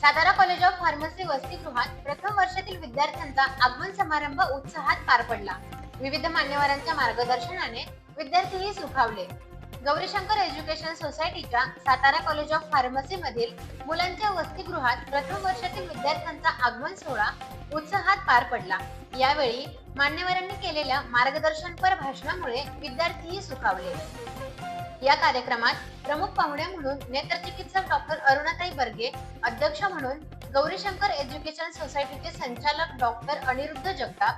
Satara college of pharmacy वसतिगृहात प्रथम वर्षातील विद्यार्थ्यांचा आगमन समारंभ उत्साहात पार पडला. विविध मान्यवरांच्या मार्गदर्शनाने विद्यार्थीही सुखावले. गौरीशंकर एज्युकेशन सोसायटीच्या सातारा कॉलेज ऑफ फार्मसी मधील मुलांच्या वसतिगृहात प्रथम वर्षातील विद्यार्थ्यांचा आगमन सोहळा उत्साहात पार पडला. यावेळी मान्यवरांनी केलेल्या मार्गदर्शनपर भाषणामुळे विद्यार्थीही सुखावले. या कार्यक्रमात प्रमुख पाहुणे म्हणून नेत्रचिकित्सक डॉक्टर अरुणाताई बर्गे, अध्यक्ष म्हणून गौरीशंकर एज्युकेशन सोसायटीचे संचालक डॉक्टर अनिरुद्ध जगताप,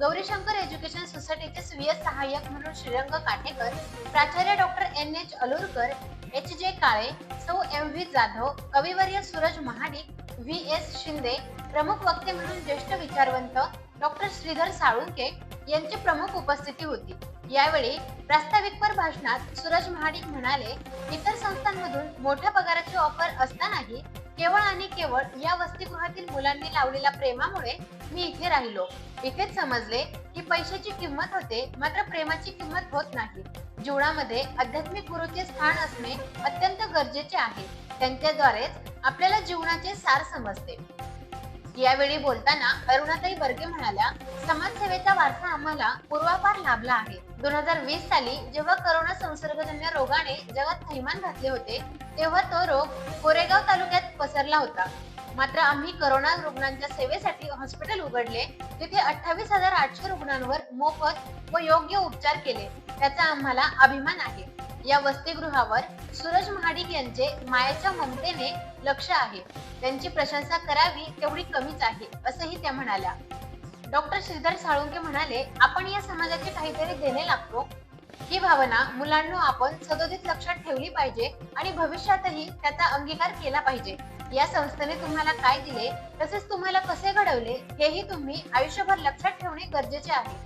गौरीशंकर एज्युकेशन सोसायटीचे स्वीय सहाय्यक म्हणून श्रीरंग काठेकर, प्राचार्य डॉक्टर NH अलुरकर, HJ काळे, सौ MV जाधव, कविवर्य सूरज महाडिक, VS शिंदे, प्रमुख वक्ते म्हणून ज्येष्ठ विचारवंत डॉक्टर श्रीधर साळुंके यांची प्रमुख उपस्थिती होती. यावेळी प्रास्ताविकपर भाषणात सूरज महाडिक म्हणाले, इतर संस्थांमधून मोठ्या पगाराची ऑफर असतानाही केवळ आणि केवळ या वसतिगृहातील मुलांनी लावलेल्या प्रेमामुळे मी इथे राहिलो. इथेच समजले की पैशाची किंमत होते, मात्र प्रेमाची किंमत होत नाही. जीवनामध्ये आध्यात्मिक गुरुचे स्थान असणे अत्यंत गरजेचे आहे. त्यांच्याद्वारेच आपल्याला जीवनाचे सार समजते. यावेळी बोलताना अरुणाताई बर्गे म्हणाल्या, समाजसेवेचा वारसा आम्हाला पूर्वापार लाभला आहे. 2020 साली जेव्हा करोना संसर्गजन्य रोगाने जगात थैमान घातले होते, तेव्हा तो रोग कोरेगाव तालुक्यात पसरला होता. मात्र आम्ही करोना रुग्णांच्या सेवेसाठी हॉस्पिटल उघडले. तिथे 28,800 रुग्णांवर मोफत व योग्य उपचार केले. त्याचा आम्हाला अभिमान आहे. या वसतिगृहावर सूरज महाडिक यांचे मायेच्या ममतेने लक्ष आहे. त्यांची प्रशंसा करावी तेवढी कमीच आहे, असंही त्या म्हणाल्या. डॉक्टर श्रीधर साळुंके म्हणाले, आपण या समाजाचे काहीतरी देणे लागतो. ही भावना मुलांना आपण सदोदित लक्षात ठेवली पाहिजे आणि भविष्यातही त्याचा अंगीकार केला पाहिजे. या संस्थेने तुम्हाला काय दिले, तसेच तुम्हाला कसे घडवले, हेही तुम्ही आयुष्यभर लक्षात ठेवणे गरजेचे आहे.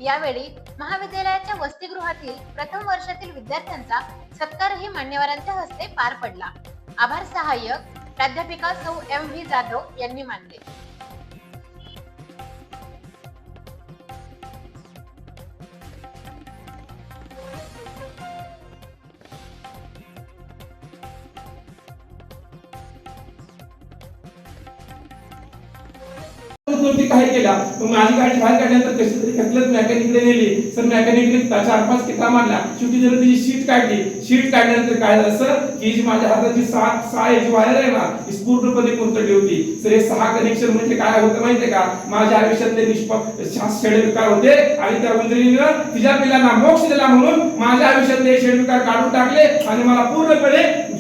यावेळी महाविद्यालयाच्या वसतिगृहातील प्रथम वर्षातील विद्यार्थ्यांचा सत्कारही मान्यवरांच्या हस्ते पार पडला. आभार सहाय्यक प्राध्यापिका सौ MV जाधव यांनी मानले. काय केला, माझी गाडी बाहेर काढल्यानंतर कशी तरी ढकलत मेकॅनिककडे नेली. सर मेकॅनिकने 4-5 किटा मारला. शेवटी जर तिची शीट काढली. शीट काढल्यानंतर काय झालं सर, की जी माझ्या हाताची 6 याची वायर आहे ना, ही पूर्णपणे कोणतरी होती. सर हे 6 कनेक्शन म्हणजे काय होतं माहितीये का, माझ्या आयुष्यातले षडविकार होते आणि त्या उंदरीनं तिच्या पिलांना मोक्ष दिला म्हणून माझ्या आयुष्यातले षडविकार काढून टाकले आणि मला पूर्णपणे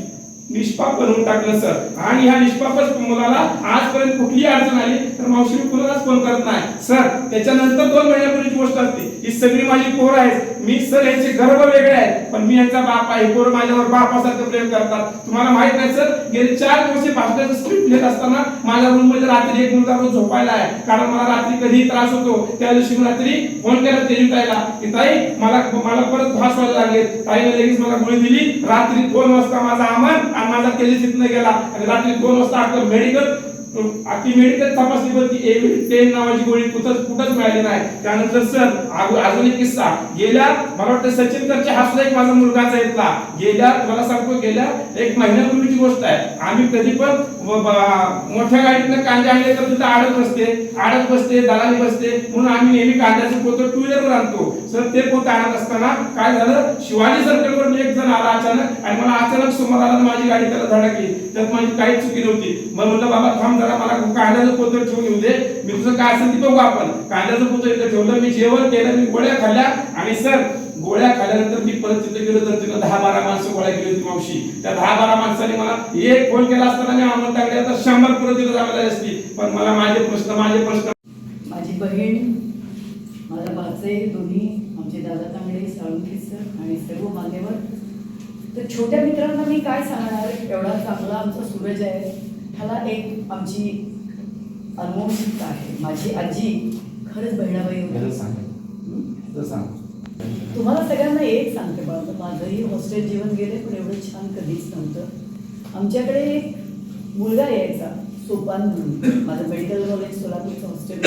निष्पाप बनवून टाकलं सर. आणि ह्या निष्पापच मुलाला आजपर्यंत कुठली अडचण आली तर मावशी कुणालाच फोन करत नाही सर. त्याच्यानंतर 2 महिन्यापूर्वीची गोष्ट असते, ही सगळी माझी पोरं आहेत. मी सर यांचे गर्भ वेगळे आहेत, पण मी यांचा बाप आहे. पोरं माझ्यावर बापासारखं प्रेम करतात. तुम्हाला माहित नाही सर, गेले 4 दिवस भाषणाचं स्क्रिप्ट लिहित असताना माझ्या रूम मध्ये रात्री एक मुलगा रोज झोपायला आहे. कारण मला रात्री कधीही त्रास होतो. त्या दिवशी मी रात्री फोन केला तेजूताईला की ताई मला परत भास व्हायला लागले. ताईने लगेच मला गोळी दिली. रात्री 2 वाजता माझा अमन माझा केली तिथनं गेला आणि रात्री 2 वाजता आता मेडिकल तपासणीवरती एव्हिड-10 नावाची गोळी कुठंच मिळाली नाही. त्यानंतर सर अजून एक किस्सा, गेल्या मला वाटतं सचिन करचे हा सुद्धा एक माझा मुलगाचा येतला. मला सांगतो गेल्या 1 महिन्यापूर्वीची गोष्ट आहे. आम्ही कधी पण मोठ्या गाडीतनं कांदे आणले तर तिथं आडत बसते दलाली बसते म्हणून आम्ही नेहमी कांद्याचं पोतं 2 व्हीलरवर आणतो. सर ते पोतं आणत असताना काय झालं, शिवाजी सर्कलवरून एक जण आला अचानक आणि मला अचानक समोर आला. माझी गाडी त्याला धडकली. त्यात माझी काहीच चुकी नव्हती. मग म्हटलं बाबा थांब जरा, मला कांद्याचं पोतं ठेवून येऊ दे, मी तुझं काय असेल ते बघू आपण. कांद्याचं पोतं इथं ठेवलं. मी जेवण केलं, मी गोळ्या खाल्ल्या आणि सर गोळ्या खाल्ल्यानंतर मी परत तिथे गेलो तर तिथं 10-12 माणसं गोळ्या केली होती मावशी. त्या 10-12 माणसांनी मला एक फोन केला असताना मी आम्हाला टाकले तर 100 परत तिथं जायला असती. पण मला माझे प्रश्न माझी बहीण, माझा भाचे दोन्ही आमचे दादा तांगडे, साळुंखे सर आणि सर्व मान्यवर. तर छोट्या मित्रांना मी काय सांगणार, एवढा चांगला आमचा सूरज आहे. ह्याला एक आमची अनमोल आहे. माझी आजी खरंच बहिणाबाई होती. तुम्हाला सगळ्यांना एक सांगते बाळा, माझंही हॉस्टेल जीवन गेले पण एवढं छान कधीच नव्हतं. आमच्याकडे एक मुलगा यायचा सोपान म्हणून. माझं मेडिकल कॉलेज सोलापूरचं हॉस्टेल.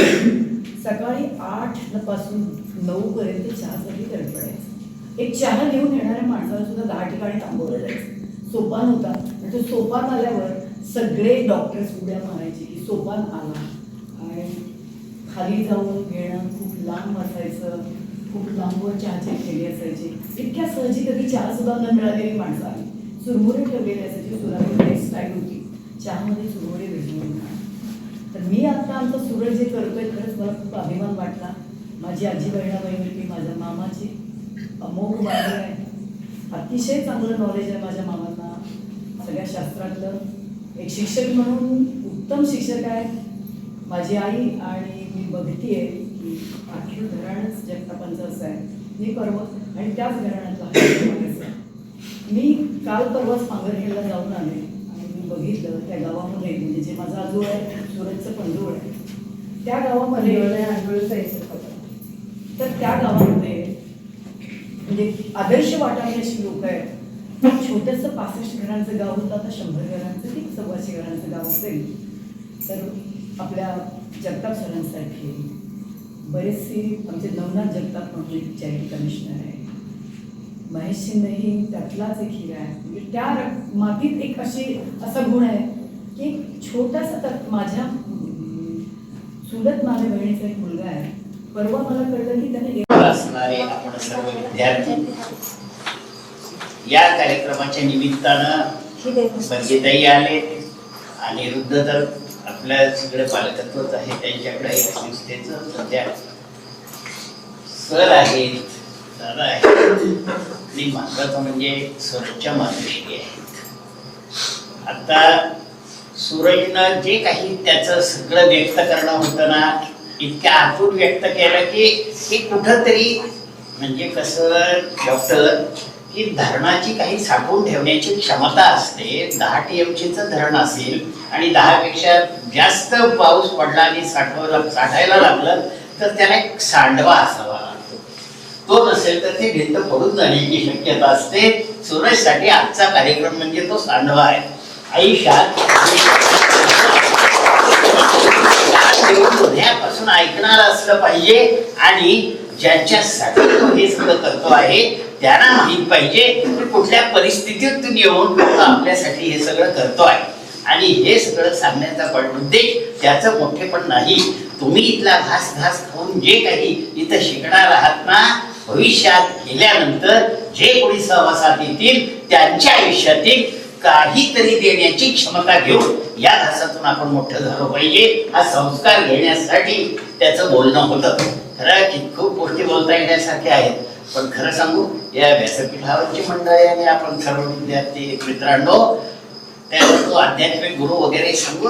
सकाळी 8 पासून 9 पर्यंत चहासाठी तडफडायचं. एक चहा घेऊन येणाऱ्या माणसाला सुद्धा 10 ठिकाणी थांबवलं जायचं. सोपान होता. तो सोपान आल्यावर सगळे डॉक्टर्स उड्या मारायचे की सोपान आला आणि खाली जाऊन घेणं खूप लांब असायचं, खूप लांबवर चहाचे खेळी असायचे. इतक्या सहजी कधी चहा सुद्धा न मिळालेली माणसं आली. चुरमुरे ठेवलेले असायचे, सुराची हेअरस्टाईल होती, चहामध्ये चुरमुरे भिजवून खा. तर मी आता आमचा सूरज जे करतोय खरंच मला खूप अभिमान वाटला. माझी आजी बहिणाबाई होती, माझ्या मामाची अमोघ बाळी आहे, अतिशय चांगलं नॉलेज आहे माझ्या मामांना सगळ्या शास्त्रातलं. एक शिक्षक म्हणून उत्तम शिक्षक आहे माझी आई. आणि मी बघतीये की अख्खं घराणंच जगतापांचं असं आहे. मी परवा आणि त्याच घराण्यातला आहे. मी काल परवाच पांगरखेडला जाऊन आले आणि मी बघितलं त्या गावामध्ये, म्हणजे जे माझा आजोळ आहे सूरजचं पंजोळ आहे, त्या गावामध्ये तर त्या गावामध्ये म्हणजे आदर्श वाटावी अशी लोक आहेत. छोटंसं 65 घरांचं गाव होतं, आता 100 घरांचं की 125 घरांचं गाव असेल. तर आपल्या जगताप सरांसारखे बरेचसे आमचे नवनाथ जगताप म्हणून एक चॅरिटी कमिशनर आहे, महेश शिंदेही त्यातलाच एक हिरा आहे. म्हणजे त्या मातीत एक असा गुण आहे की एक छोटासा तर माझ्या चुलत माझ्या बहिणीचा एक मुलगा आहे. परवा मला कळलं की त्याने असणारे आपण सर्व विद्यार्थी या कार्यक्रमाच्या निमित्तानं संगीतही आले. अनिरुद्ध तर आपल्या सगळे पालकत्वच आहे, त्यांच्याकडे एक संस्थेचं सध्या सर आहेत, दादा आहेत आणि महत्वाचं म्हणजे सूरजच्या मातोश्री आहेत. आता सूरजनं जे काही त्याचं सगळं व्यक्त करणं होतं ना, इतक्या आतून व्यक्त केलं की हे कुठंतरी म्हणजे कसं डॉक्टर की धरणाची काही साठवून ठेवण्याची क्षमता असते. 10 TMCच धरण असेल आणि 10 पेक्षा जास्त पाऊस पडला आणि साठायला लागलं तर त्याला एक सांडवा असावा लागतो. तो नसेल तर ती भिंत पडून जाण्याची शक्यता असते. सूरजसाठी आजचा कार्यक्रम म्हणजे तो सांडवा आहे. आयुष्यात हृदयापासून ऐकणार असलं पाहिजे आणि ज्यांच्यासाठी तो हे सगळं करतो आहे त्यांना माहित पाहिजे की कुठल्या परिस्थितीतून येऊन आपल्यासाठी हे सगळं करतो आहे. आणि हे सगळं सांगण्याचा पण उद्देश त्याचं मोठेपण नाही. तुम्ही इथला घास खाऊन जे काही इथं शिकणार आहात ना, भविष्यात गेल्यानंतर जे कोणी सहवासात येतील त्यांच्या आयुष्यातील काहीतरी देण्याची क्षमता घेऊन या घासातून आपण मोठं झालं पाहिजे. हा संस्कार घेण्यासाठी त्याचं बोलणं होतं. खरं की खूप गोष्टी बोलता येण्यासारख्या आहेत, पण खरं सांगू या व्यासपीठावरची मंडळी आणि आपण सर्व विद्यार्थी मित्रांनो, त्याचा तो आध्यात्मिक गुरु वगैरे सांगू